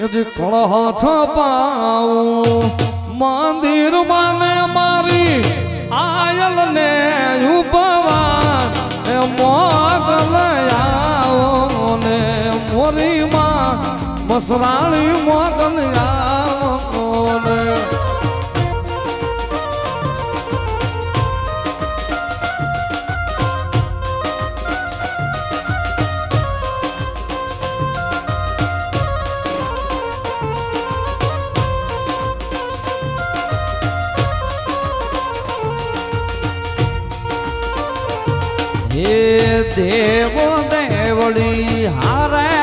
यदि कलह छपाऊं मंदिर माने मारी आयल ने उपवान मोगल आओ ने मोरी मां मसराणी मोगल आओ ने हे देव देवड़ी हारे